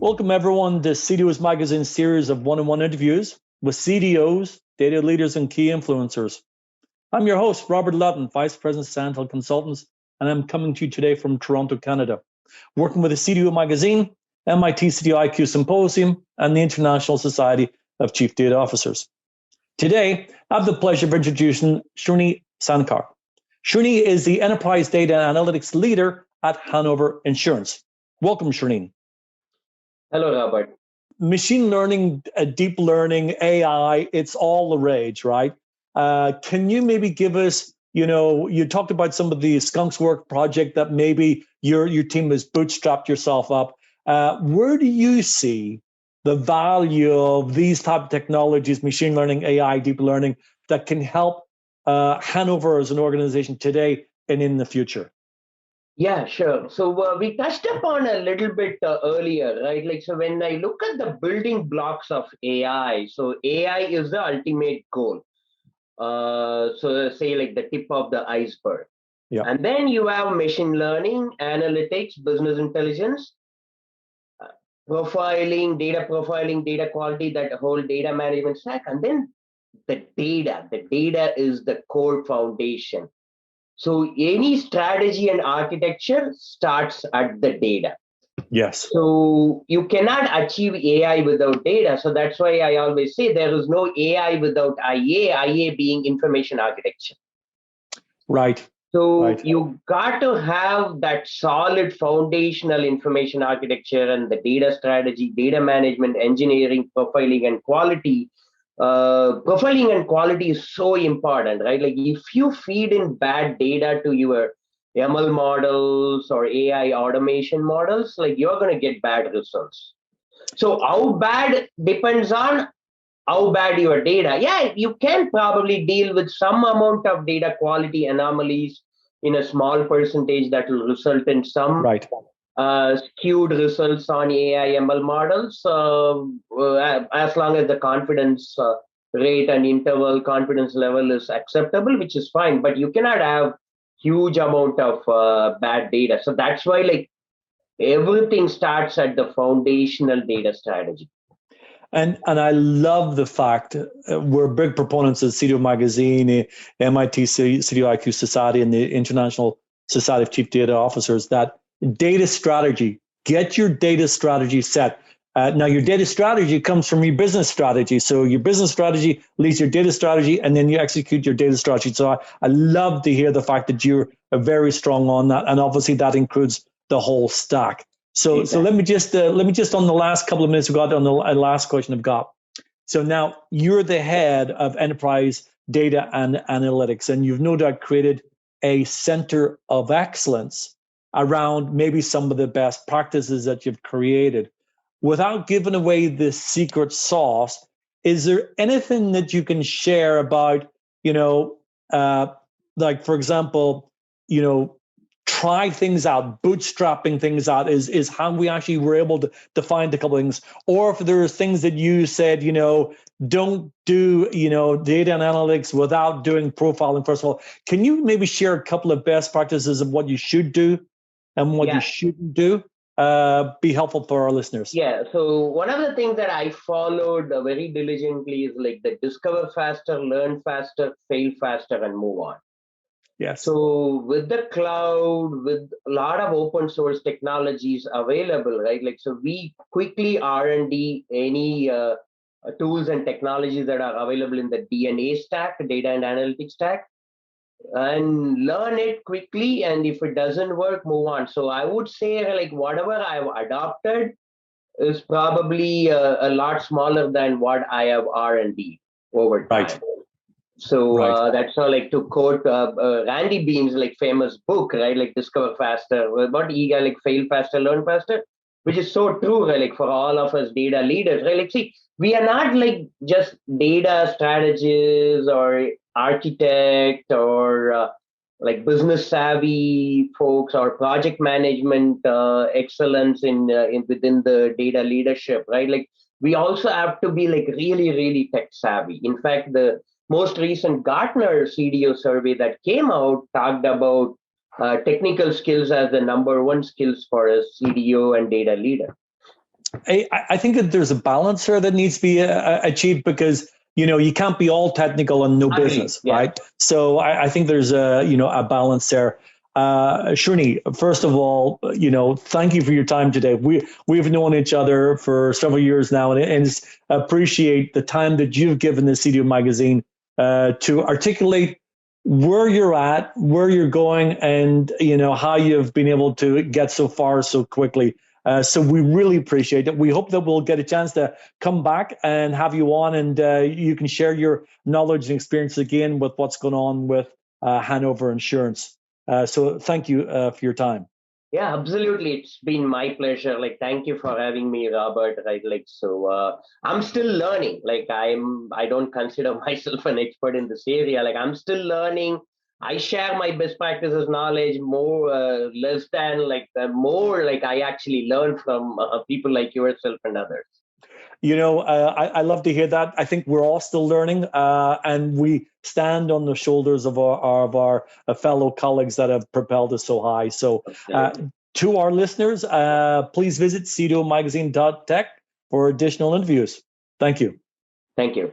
Welcome everyone to CDO's Magazine series of one-on-one interviews with CDOs, data leaders, and key influencers. I'm your host, Robert Lutton, Vice President, Sandhill Consultants, and I'm coming to you today from Toronto, Canada, working with the CDO Magazine, MIT CDO IQ Symposium, and the International Society of Chief Data Officers. Today, I have the pleasure of introducing Srinivasan Sankar. Srini is the Enterprise Data Analytics Leader at Hanover Insurance. Welcome, Srini. Hello, Robert. Machine learning, deep learning, AI, it's all the rage, right? Can you maybe give us, you talked about some of the Skunks Work project that maybe your team has bootstrapped yourself up. Where do you see the value of these type of technologies, machine learning, AI, deep learning, that can help Hanover as an organization today and in the future? Yeah, sure. So we touched upon a little bit earlier, right? So when I look at the building blocks of AI, so AI is the ultimate goal. So say like the tip of the iceberg. Yeah. And then you have machine learning, analytics, business intelligence, profiling, data quality, that whole data management stack. And then the data is the core foundation. So any strategy and architecture starts at the data. Yes. So you cannot achieve AI without data. So that's why I always say there is no AI without IA being information architecture. Right. So you got to have that solid foundational information architecture and the data strategy, data management, engineering, profiling, and quality. Profiling and quality is so important, right? Like if you feed in bad data to your ML models or AI automation models, like you're going to get bad results. So how bad depends on how bad your data. Yeah, you can probably deal with some amount of data quality anomalies in a small percentage that will result in some skewed results on AI ML models, as long as the confidence rate and interval confidence level is acceptable, which is fine, but you cannot have huge amount of bad data. So that's why like everything starts at the foundational data strategy. And I love the fact we're big proponents of CDO Magazine, MIT CDO IQ Society, and the International Society of Chief Data Officers, that data strategy, get your data strategy set. Now, your data strategy comes from your business strategy. So your business strategy leads your data strategy, and then you execute your data strategy. So I love to hear the fact that you're very strong on that. And obviously that includes the whole stack. So let me just on the last couple of minutes we got on the last question I've got. So now you're the head of enterprise data and analytics, and you've no doubt created a center of excellence around maybe some of the best practices that you've created. Without giving away the secret sauce, is there anything that you can share about, like for example, try things out, bootstrapping things out is how we actually were able to find a couple of things. Or if there are things that you said, don't do, data analytics without doing profiling. First of all, can you maybe share a couple of best practices of what you should do and what you shouldn't do? Be helpful for our listeners. Yeah. So one of the things that I followed very diligently is like the discover faster, learn faster, fail faster, and move on. Yes. So with the cloud, with a lot of open source technologies available, right? Like, so we quickly R&D any tools and technologies that are available in the DNA stack, data and analytics stack, and learn it quickly. And if it doesn't work, move on. So I would say like whatever I've adopted is probably a lot smaller than what I have R&D over time. Right. So that's how, like, to quote Randy Beam's like famous book, right? Like Discover Faster, but he like fail faster, learn faster, which is so true, right? Like for all of us data leaders, right? Like, see, we are not like just data strategists or architect or like business savvy folks or project management excellence in within the data leadership, right? Like we also have to be like really, really tech savvy. In fact, the most recent Gartner CDO survey that came out talked about technical skills as the number one skills for a CDO and data leader. I think that there's a balance here that needs to be achieved, because you can't be all technical and no business, Yeah. right? So I think there's a balance there. Srini, first of all, thank you for your time today. We've known each other for several years now, and appreciate the time that you've given the CDO magazine to articulate where you're at, where you're going, and how you've been able to get so far so quickly. So we really appreciate it. We hope that we'll get a chance to come back and have you on, and you can share your knowledge and experience again with what's going on with Hanover Insurance. So thank you for your time. Yeah, absolutely. It's been my pleasure. Like, thank you for having me, Robert. Right, like, so I'm still learning. Like, I don't consider myself an expert in this area. Like, I'm still learning. I share my best practices knowledge more, less than more. Like, I actually learn from people like yourself and others. I love to hear that. I think we're all still learning, and we stand on the shoulders of our fellow colleagues that have propelled us so high. So to our listeners, please visit cdomagazine.tech for additional interviews. Thank you. Thank you.